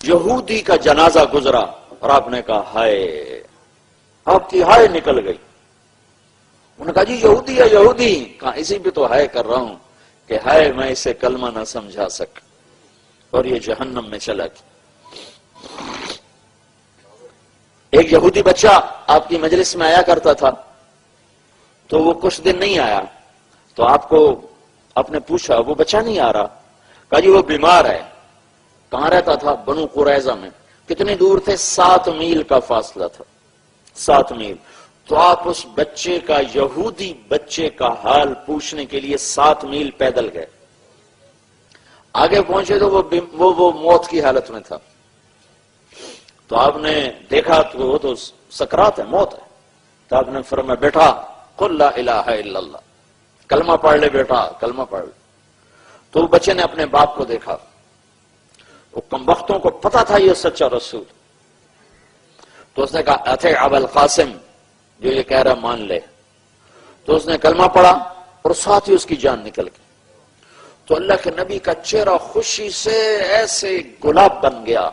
یہودی کا جنازہ گزرا اور آپ نے کہا ہائے، آپ کی ہائے نکل گئی. انہوں نے کہا جی یہودی ہے یہودی. کہا اسی پہ تو ہائے کر رہا ہوں کہ ہائے میں اسے کلمہ نہ سمجھا سک اور یہ جہنم میں چلا گیا. ایک یہودی بچہ آپ کی مجلس میں آیا کرتا تھا، تو وہ کچھ دن نہیں آیا، تو آپ نے پوچھا وہ بچہ نہیں آ رہا. کہا جی وہ بیمار ہے. کہاں رہتا تھا؟ بنو قریظہ میں. کتنی دور تھے؟ 7 میل کا فاصلہ تھا، 7 میل. تو آپ اس بچے کا، یہودی بچے کا حال پوچھنے کے لیے 7 میل پیدل گئے. آگے پہنچے تو وہ موت کی حالت میں تھا. تو آپ نے دیکھا تو وہ تو سکرات ہے، موت ہے. تو آپ نے فرمایا بیٹا قل لا الہ الا اللہ، کلمہ پڑھ لے بیٹا، کلمہ پڑھ لے. تو بچے نے اپنے باپ کو دیکھا، وہ کمبختوں کو پتا تھا یہ سچا رسول. تو اس نے کہا اطیع ابا القاسم، جو یہ کہہ رہا مان لے. تو اس نے کلمہ پڑھا اور ساتھ ہی اس کی جان نکل گئی. تو اللہ کے نبی کا چہرہ خوشی سے ایسے گلاب بن گیا.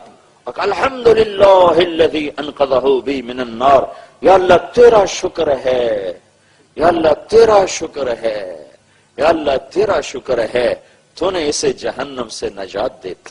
الحمدللہ الذی انقذہ بی من النار. یا اللہ تیرا شکر ہے، یا اللہ تیرا شکر ہے، یا اللہ تیرا شکر ہے، تو نے اسے جہنم سے نجات دیتا.